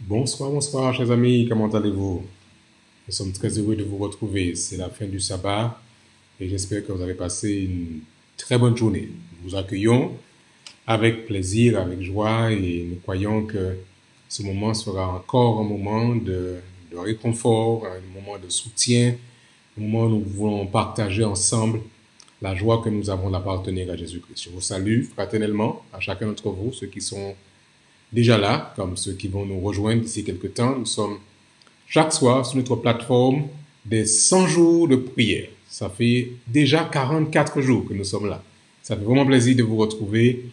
Bonsoir, bonsoir, chers amis, comment allez-vous? Nous sommes très heureux de vous retrouver. C'est la fin du sabbat et j'espère que vous avez passé une très bonne journée. Nous vous accueillons avec plaisir, avec joie et nous croyons que ce moment sera encore un moment de réconfort, un moment de soutien, un moment où nous voulons partager ensemble la joie que nous avons d'appartenir à Jésus-Christ. Je vous salue fraternellement à chacun d'entre vous, ceux qui sont déjà là, comme ceux qui vont nous rejoindre d'ici quelques temps. Nous sommes chaque soir sur notre plateforme des 100 jours de prière. Ça fait déjà 44 jours que nous sommes là. Ça fait vraiment plaisir de vous retrouver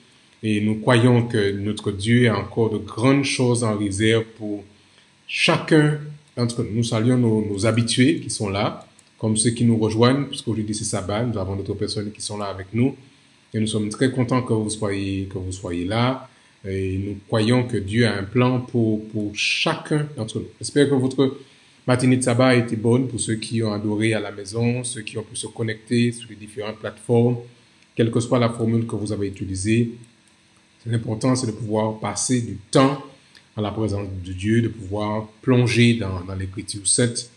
et nous croyons que notre Dieu a encore de grandes choses en réserve pour chacun d'entre nous. Nous saluons nos habitués qui sont là, comme ceux qui nous rejoignent, puisqu'aujourd'hui c'est sabbat, nous avons d'autres personnes qui sont là avec nous et nous sommes très contents que vous soyez là. Et nous croyons que Dieu a un plan pour chacun d'entre nous. J'espère que votre matinée de sabbat a été bonne pour ceux qui ont adoré à la maison, ceux qui ont pu se connecter sur les différentes plateformes, quelle que soit la formule que vous avez utilisée. L'important, c'est de pouvoir passer du temps en la présence de Dieu, de pouvoir plonger dans l'Écriture sainte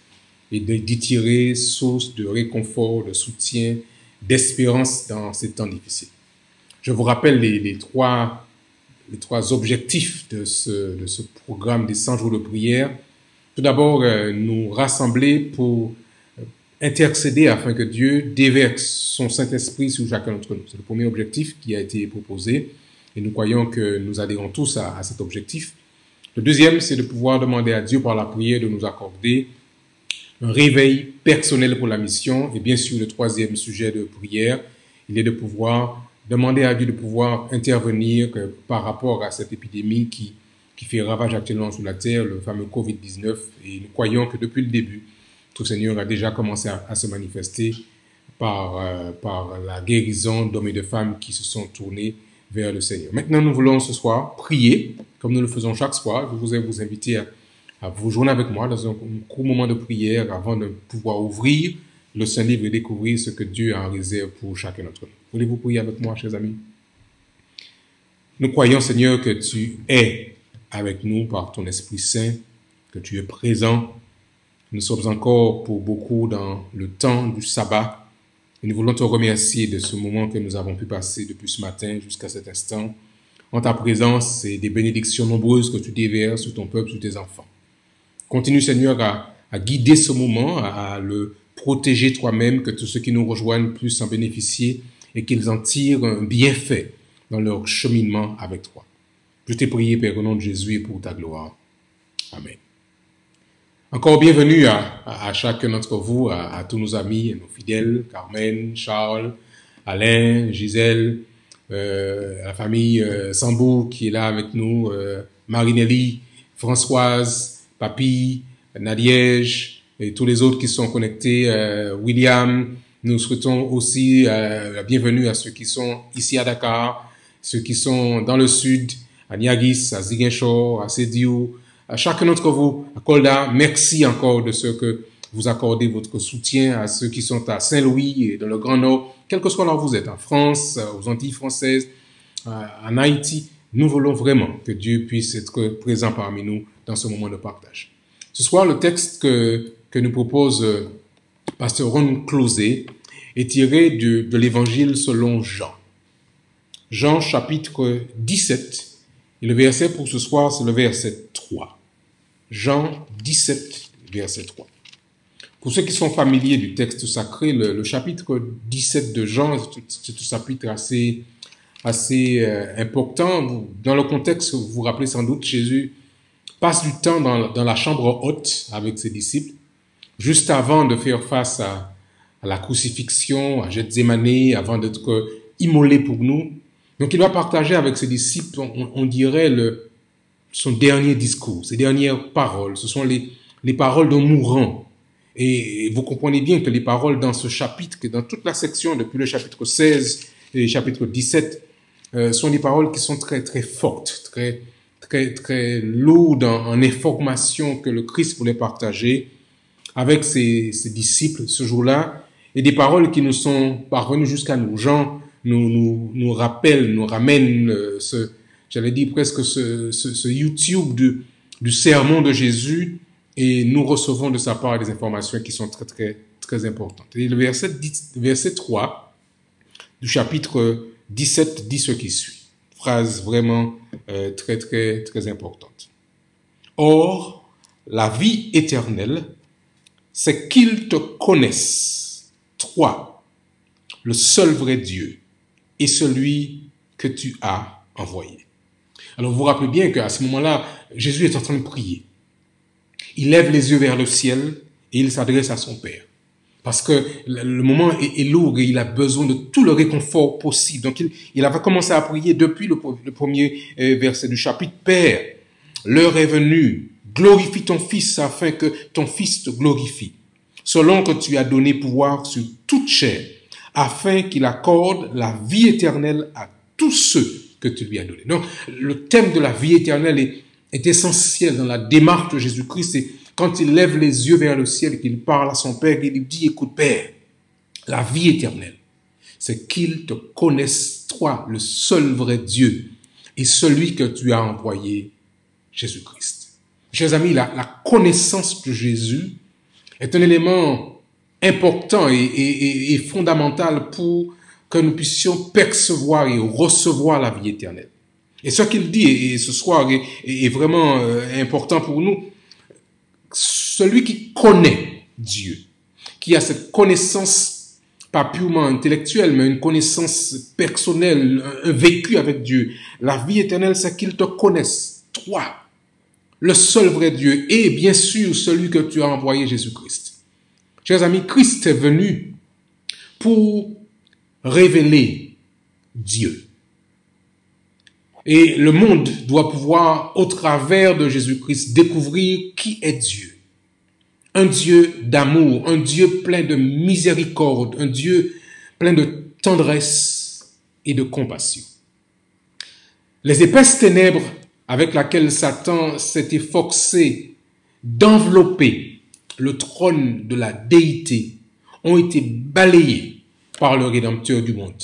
et d'y tirer source de réconfort, de soutien, d'espérance dans ces temps difficiles. Je vous rappelle les trois objectifs de ce programme des 100 jours de prière. Tout d'abord, nous rassembler pour intercéder afin que Dieu déverse son Saint-Esprit sur chacun d'entre nous. C'est le premier objectif qui a été proposé et nous croyons que nous adhérons tous à cet objectif. Le deuxième, c'est de pouvoir demander à Dieu par la prière de nous accorder un réveil personnel pour la mission. Et bien sûr, le troisième sujet de prière, il est de pouvoir demander à Dieu de pouvoir intervenir par rapport à cette épidémie qui fait ravage actuellement sur la terre, le fameux Covid-19. Et nous croyons que depuis le début, tout Seigneur a déjà commencé à se manifester par la guérison d'hommes et de femmes qui se sont tournés vers le Seigneur. Maintenant, nous voulons ce soir prier, comme nous le faisons chaque soir. Je voudrais vous inviter à vous joindre avec moi dans un court moment de prière avant de pouvoir ouvrir le Saint-Livre et découvrir ce que Dieu a en réserve pour chacun d'entre nous. Voulez-vous prier avec moi, chers amis? Nous croyons, Seigneur, que tu es avec nous par ton Esprit Saint, que tu es présent. Nous sommes encore pour beaucoup dans le temps du sabbat. Et nous voulons te remercier de ce moment que nous avons pu passer depuis ce matin jusqu'à cet instant, en ta présence et des bénédictions nombreuses que tu déverses sur ton peuple, sur tes enfants. Continue, Seigneur, à guider ce moment, à le protéger toi-même, que tous ceux qui nous rejoignent puissent en bénéficier et qu'ils en tirent un bienfait dans leur cheminement avec toi. Je t'ai prié, Père, au nom de Jésus et pour ta gloire. Amen. Encore bienvenue à chacun d'entre vous, à tous nos amis et nos fidèles, Carmen, Charles, Alain, Gisèle, la famille Sambou qui est là avec nous, Marinelli, Françoise, Papy, Nadiège, et tous les autres qui sont connectés, William. Nous souhaitons aussi la bienvenue à ceux qui sont ici à Dakar, ceux qui sont dans le sud, à Niagis, à Ziguinchor, à Sédiou, à chacun d'entre vous, à Kolda. Merci encore de ce que vous accordez votre soutien à ceux qui sont à Saint-Louis et dans le Grand Nord, quel que soit là où vous êtes, en France, aux Antilles françaises, en Haïti. Nous voulons vraiment que Dieu puisse être présent parmi nous dans ce moment de partage. Ce soir, le texte que nous propose Pasteur Ron Closet est tiré de l'évangile selon Jean. Jean chapitre 17, et le verset pour ce soir, c'est le verset 3. Jean 17, verset 3. Pour ceux qui sont familiers du texte sacré, le chapitre 17 de Jean, c'est un chapitre assez important. Dans le contexte, vous vous rappelez sans doute, Jésus passe du temps dans la chambre haute avec ses disciples, juste avant de faire face à la crucifixion, à Gethsémani, avant d'être immolé pour nous. Donc il va partager avec ses disciples, on dirait, son dernier discours, ses dernières paroles. Ce sont les paroles d'un mourant. Et vous comprenez bien que les paroles dans ce chapitre, que dans toute la section, depuis le chapitre 16 et le chapitre 17, sont des paroles qui sont très, très fortes, très, très, très lourdes en informations que le Christ voulait partager avec ses disciples ce jour-là, et des paroles qui nous sont parvenues jusqu'à nous. Jean nous rappelle, nous ramène j'allais dire presque ce YouTube du sermon de Jésus et nous recevons de sa part des informations qui sont très importantes. Et le verset 3 du chapitre 17 dit ce qui suit. Phrase vraiment très importante. Or, la vie éternelle, c'est qu'ils te connaissent, toi, le seul vrai Dieu, et celui que tu as envoyé. Alors vous vous rappelez bien qu'à ce moment-là, Jésus est en train de prier. Il lève les yeux vers le ciel et il s'adresse à son Père. Parce que le moment est lourd et il a besoin de tout le réconfort possible. Donc il avait commencé à prier depuis le premier verset du chapitre. Père, l'heure est venue, glorifie ton Fils afin que ton Fils te glorifie. Selon que tu as donné pouvoir sur toute chair, afin qu'il accorde la vie éternelle à tous ceux que tu lui as donnés. Donc le thème de la vie éternelle est essentiel dans la démarche de Jésus-Christ. Et quand il lève les yeux vers le ciel et qu'il parle à son Père, il lui dit, écoute Père, la vie éternelle, c'est qu'ils te connaissent, toi, le seul vrai Dieu, et celui que tu as envoyé, Jésus-Christ. Chers amis, la connaissance de Jésus est un élément important et fondamental pour que nous puissions percevoir et recevoir la vie éternelle. Et ce qu'il dit, et ce soir, est vraiment important pour nous. Celui qui connaît Dieu, qui a cette connaissance, pas purement intellectuelle, mais une connaissance personnelle, un vécu avec Dieu. La vie éternelle, c'est qu'il te connaisse, toi, le seul vrai Dieu, et bien sûr celui que tu as envoyé, Jésus-Christ. Chers amis, Christ est venu pour révéler Dieu. Et le monde doit pouvoir, au travers de Jésus-Christ, découvrir qui est Dieu. Un Dieu d'amour, un Dieu plein de miséricorde, un Dieu plein de tendresse et de compassion. Les épaisses ténèbres avec lesquelles Satan s'est efforcé d'envelopper le trône de la déité ont été balayées par le Rédempteur du monde.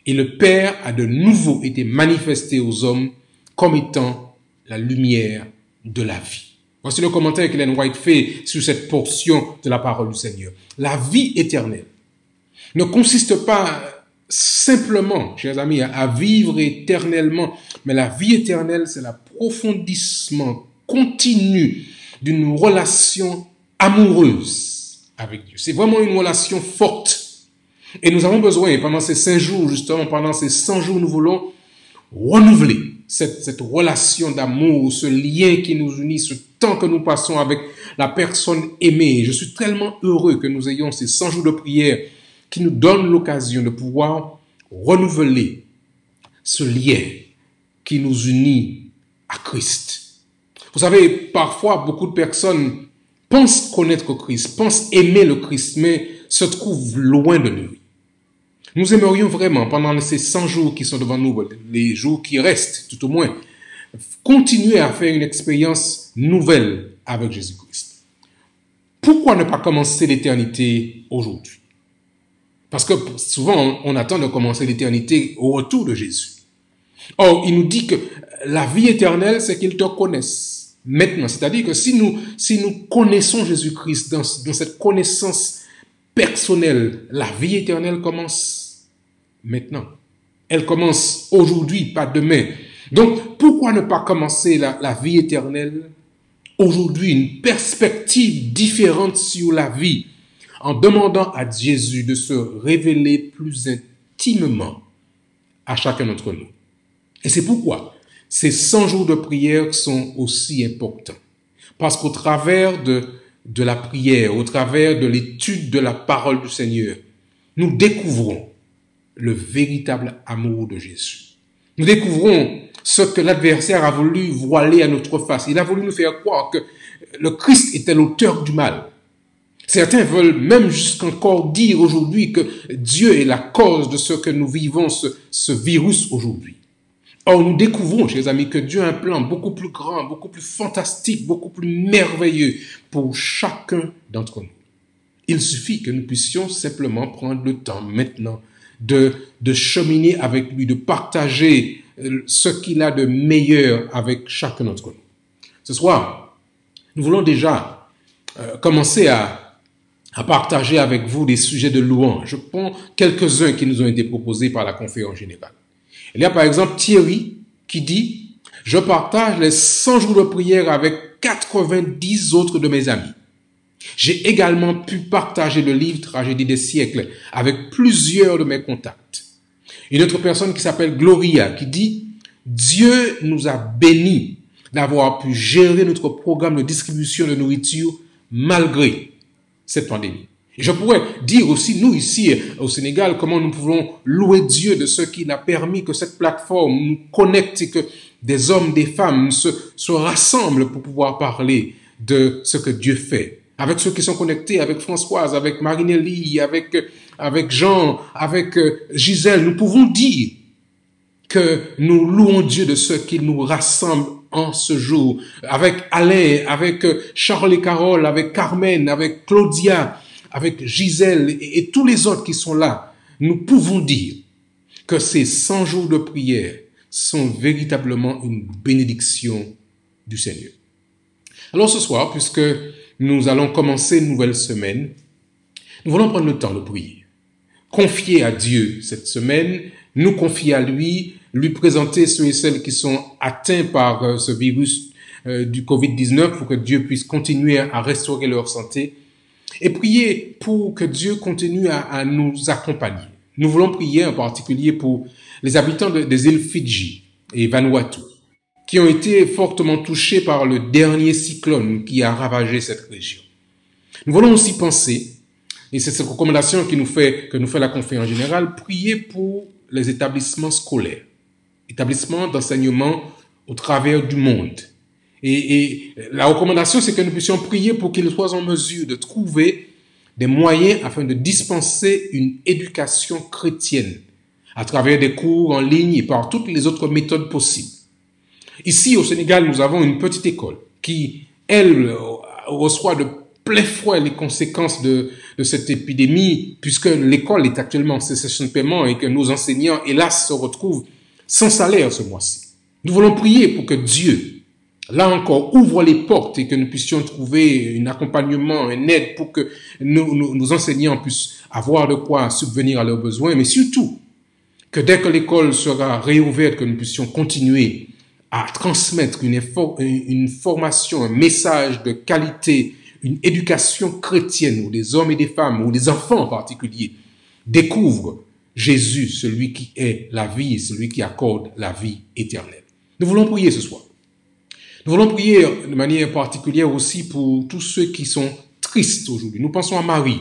Et le Père a de nouveau été manifesté aux hommes comme étant la lumière de la vie. Voici le commentaire qu'Ellen White fait sur cette portion de la parole du Seigneur. La vie éternelle ne consiste pas simplement, chers amis, à vivre éternellement, mais la vie éternelle, c'est l'approfondissement continu d'une relation amoureuse avec Dieu. C'est vraiment une relation forte. Et nous avons besoin, pendant ces 5 jours, justement, pendant ces 100 jours, nous voulons renouveler cette relation d'amour, ce lien qui nous unit, ce temps que nous passons avec la personne aimée. Je suis tellement heureux que nous ayons ces 100 jours de prière qui nous donnent l'occasion de pouvoir renouveler ce lien qui nous unit à Christ. Vous savez, parfois, beaucoup de personnes pensent connaître Christ, pensent aimer le Christ, mais se trouvent loin de lui. Nous aimerions vraiment, pendant ces 100 jours qui sont devant nous, les jours qui restent, tout au moins, continuer à faire une expérience nouvelle avec Jésus-Christ. Pourquoi ne pas commencer l'éternité aujourd'hui? Parce que souvent, on attend de commencer l'éternité au retour de Jésus. Or, il nous dit que la vie éternelle, c'est qu'il te connaisse maintenant. C'est-à-dire que si nous connaissons Jésus-Christ dans cette connaissance personnelle, la vie éternelle commence maintenant. Elle commence aujourd'hui, pas demain. Donc, pourquoi ne pas commencer la vie éternelle aujourd'hui, une perspective différente sur la vie, en demandant à Jésus de se révéler plus intimement à chacun d'entre nous. Et c'est pourquoi ces 100 jours de prière sont aussi importants. Parce qu'au travers de la prière, au travers de l'étude de la parole du Seigneur, nous découvrons le véritable amour de Jésus. Nous découvrons ce que l'adversaire a voulu voiler à notre face. Il a voulu nous faire croire que le Christ était l'auteur du mal. Certains veulent même jusqu'encore dire aujourd'hui que Dieu est la cause de ce que nous vivons, ce virus aujourd'hui. Or, nous découvrons, chers amis, que Dieu a un plan beaucoup plus grand, beaucoup plus fantastique, beaucoup plus merveilleux pour chacun d'entre nous. Il suffit que nous puissions simplement prendre le temps maintenant de cheminer avec lui, de partager ce qu'il a de meilleur avec chacun d'entre nous. Ce soir, nous voulons déjà commencer à partager avec vous des sujets de louange. Je prends quelques-uns qui nous ont été proposés par la conférence générale. Il y a par exemple Thierry qui dit « Je partage les 100 jours de prière avec 90 autres de mes amis. J'ai également pu partager le livre Tragédie des siècles avec plusieurs de mes contacts. » Une autre personne qui s'appelle Gloria qui dit « Dieu nous a bénis d'avoir pu gérer notre programme de distribution de nourriture malgré cette pandémie. » Et je pourrais dire aussi, nous ici au Sénégal, comment nous pouvons louer Dieu de ce qu'il a permis que cette plateforme nous connecte et que des hommes, des femmes se rassemblent pour pouvoir parler de ce que Dieu fait. Avec ceux qui sont connectés, avec Françoise, avec Marinelli, avec Jean, avec Gisèle, nous pouvons dire que nous louons Dieu de ce qu'il nous rassemble en ce jour. Avec Alain, avec Charles et Carole, avec Carmen, avec Claudia, avec Gisèle et tous les autres qui sont là, nous pouvons dire que ces 100 jours de prière sont véritablement une bénédiction du Seigneur. Alors ce soir, puisque nous allons commencer une nouvelle semaine, nous voulons prendre le temps de prier. Confier à Dieu cette semaine, nous confier à lui présenter ceux et celles qui sont atteints par ce virus du Covid-19 pour que Dieu puisse continuer à restaurer leur santé et prier pour que Dieu continue à nous accompagner. Nous voulons prier en particulier pour les habitants des îles Fidji et Vanuatu qui ont été fortement touchés par le dernier cyclone qui a ravagé cette région. Nous voulons aussi penser, et c'est cette recommandation que nous fait la conférence générale, prier pour les établissements scolaires, établissements d'enseignement au travers du monde. Et la recommandation, c'est que nous puissions prier pour qu'ils soient en mesure de trouver des moyens afin de dispenser une éducation chrétienne à travers des cours en ligne et par toutes les autres méthodes possibles. Ici, au Sénégal, nous avons une petite école qui, elle, reçoit de plein fouet les conséquences de cette épidémie, puisque l'école est actuellement en cessation de paiement et que nos enseignants, hélas, se retrouvent sans salaire ce mois-ci. Nous voulons prier pour que Dieu, là encore, ouvre les portes et que nous puissions trouver un accompagnement, une aide pour que nos enseignants puissent avoir de quoi subvenir à leurs besoins, mais surtout que dès que l'école sera réouverte, que nous puissions continuer à transmettre une formation, un message de qualité, une éducation chrétienne où des hommes et des femmes, où des enfants en particulier, découvrent Jésus, celui qui est la vie et celui qui accorde la vie éternelle. Nous voulons prier ce soir. Nous voulons prier de manière particulière aussi pour tous ceux qui sont tristes aujourd'hui. Nous pensons à Marie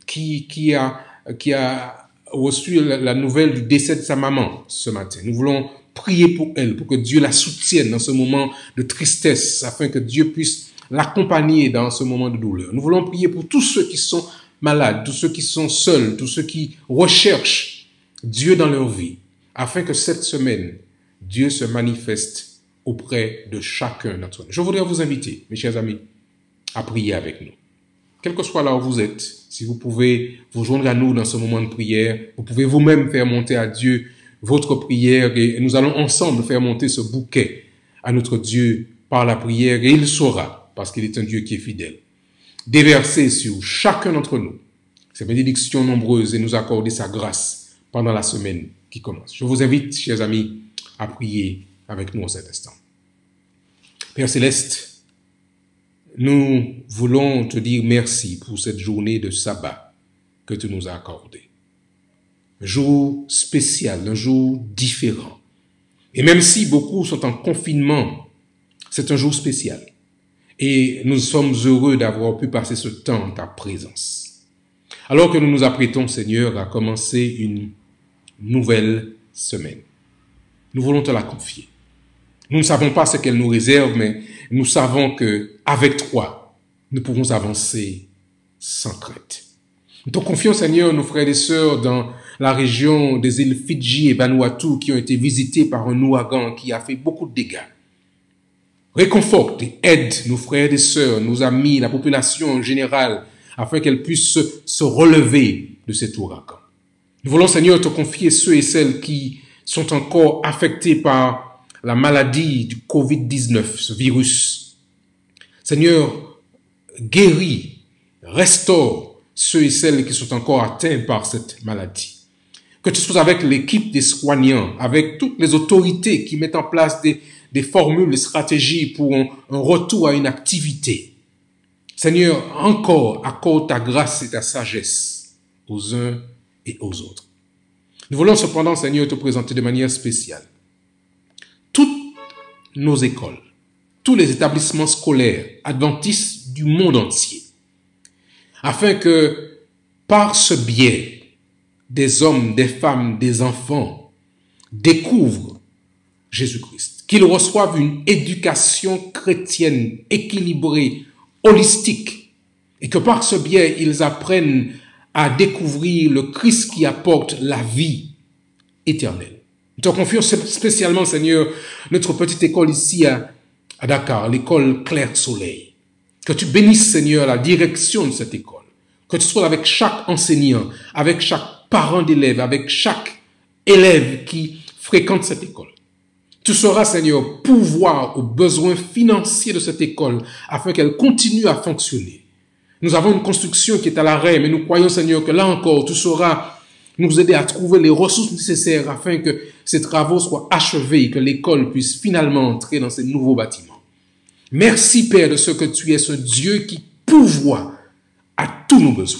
qui a reçu la nouvelle du décès de sa maman ce matin. Nous voulons prier pour elle, pour que Dieu la soutienne dans ce moment de tristesse, afin que Dieu puisse l'accompagner dans ce moment de douleur. Nous voulons prier pour tous ceux qui sont malades, tous ceux qui sont seuls, tous ceux qui recherchent Dieu dans leur vie, afin que cette semaine, Dieu se manifeste auprès de chacun d'entre nous. Je voudrais vous inviter, mes chers amis, à prier avec nous. Quel que soit là où vous êtes, si vous pouvez vous joindre à nous dans ce moment de prière, vous pouvez vous-même faire monter à Dieu votre prière et nous allons ensemble faire monter ce bouquet à notre Dieu par la prière et il saura, parce qu'il est un Dieu qui est fidèle, déverser sur chacun d'entre nous ses bénédictions nombreuses et nous accorder sa grâce pendant la semaine qui commence. Je vous invite, chers amis, à prier avec nous en cet instant. Père Céleste, nous voulons te dire merci pour cette journée de sabbat que tu nous as accordée. Un jour spécial, un jour différent. Et même si beaucoup sont en confinement, c'est un jour spécial. Et nous sommes heureux d'avoir pu passer ce temps en ta présence. Alors que nous nous apprêtons, Seigneur, à commencer une nouvelle semaine, nous voulons te la confier. Nous ne savons pas ce qu'elle nous réserve, mais nous savons que avec toi, nous pouvons avancer sans crainte. Nous te confions, Seigneur, nos frères et sœurs dans la région des îles Fidji et Vanuatu qui ont été visitées par un ouragan qui a fait beaucoup de dégâts. Réconforte et aide nos frères et sœurs, nos amis, la population en général, afin qu'elle puisse se relever de cet ouragan. Nous voulons, Seigneur, te confier ceux et celles qui sont encore affectés par la maladie du Covid-19, ce virus Seigneur, guéris, restaure ceux et celles qui sont encore atteints par cette maladie. Que tu sois avec l'équipe des soignants, avec toutes les autorités qui mettent en place des formules, des stratégies pour un retour à une activité. Seigneur, encore accorde ta grâce et ta sagesse aux uns et aux autres. Nous voulons cependant, Seigneur, te présenter de manière spéciale toutes nos écoles, tous les établissements scolaires adventistes du monde entier, afin que par ce biais, des hommes, des femmes, des enfants découvrent Jésus-Christ, qu'ils reçoivent une éducation chrétienne équilibrée, holistique, et que par ce biais, ils apprennent à découvrir le Christ qui apporte la vie éternelle. Nous te confions spécialement, Seigneur, notre petite école ici à Dakar, l'école Clair Soleil. Que tu bénisses, Seigneur, la direction de cette école. Que tu sois avec chaque enseignant, avec chaque parent d'élèves, avec chaque élève qui fréquente cette école. Tu sauras, Seigneur, pourvoir aux besoins financiers de cette école afin qu'elle continue à fonctionner. Nous avons une construction qui est à l'arrêt, mais nous croyons, Seigneur, que là encore, tu sauras nous aider à trouver les ressources nécessaires afin que ces travaux soient achevés et que l'école puisse finalement entrer dans ces nouveaux bâtiments. Merci, Père, de ce que tu es ce Dieu qui pourvoit à tous nos besoins.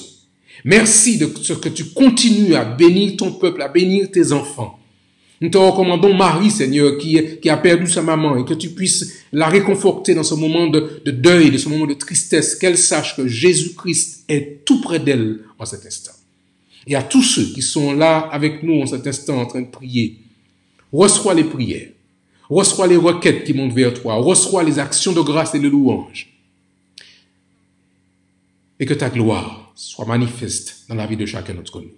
Merci de ce que tu continues à bénir ton peuple, à bénir tes enfants. Nous te recommandons Marie, Seigneur, qui a perdu sa maman, et que tu puisses la réconforter dans ce moment de deuil, de ce moment de tristesse, qu'elle sache que Jésus-Christ est tout près d'elle en cet instant. Et à tous ceux qui sont là avec nous en cet instant en train de prier, reçois les prières, reçois les requêtes qui montent vers toi, reçois les actions de grâce et de louange. Et que ta gloire soit manifeste dans la vie de chacun d'entre nous.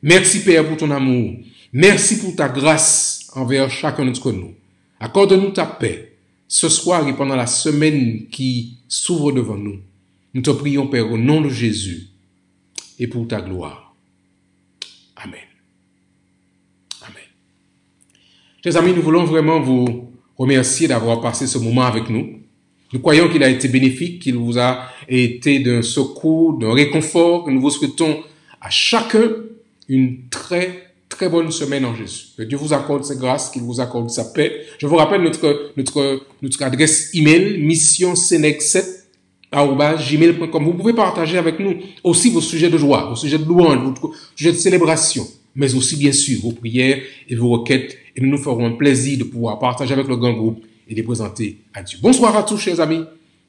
Merci, Père, pour ton amour. Merci pour ta grâce envers chacun d'entre nous. Accorde-nous ta paix ce soir et pendant la semaine qui s'ouvre devant nous. Nous te prions, Père, au nom de Jésus et pour ta gloire. Amen. Amen. Chers amis, nous voulons vraiment vous remercier d'avoir passé ce moment avec nous. Nous croyons qu'il a été bénéfique, qu'il vous a été d'un secours, d'un réconfort. Nous vous souhaitons à chacun une très bonne semaine en Jésus. Que Dieu vous accorde ses grâces, qu'il vous accorde sa paix. Je vous rappelle notre adresse email, missionsenec7@gmail.com. Vous pouvez partager avec nous aussi vos sujets de joie, vos sujets de louange, vos sujets de célébration, mais aussi bien sûr vos prières et vos requêtes. Et nous nous ferons un plaisir de pouvoir partager avec le grand groupe et les présenter à Dieu. Bonsoir à tous, chers amis.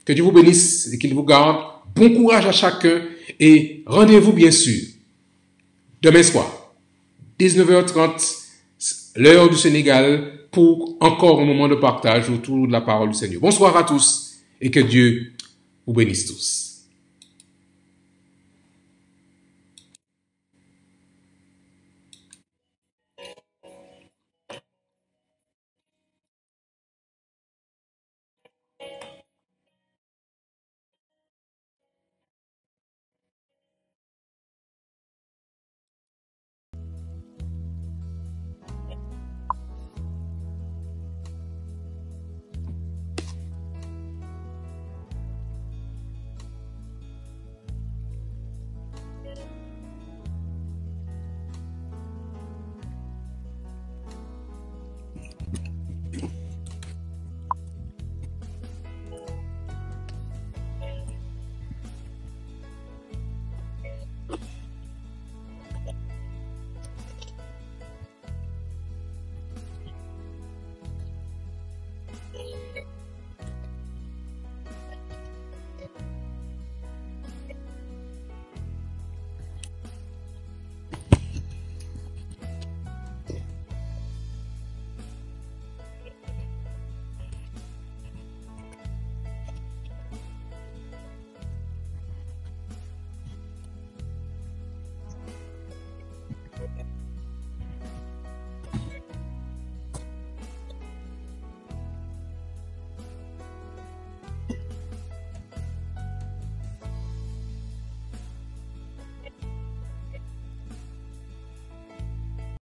Que Dieu vous bénisse et qu'il vous garde. Bon courage à chacun et rendez-vous bien sûr demain soir, 19h30, l'heure du Sénégal, pour encore un moment de partage autour de la parole du Seigneur. Bonsoir à tous et que Dieu vous bénisse tous.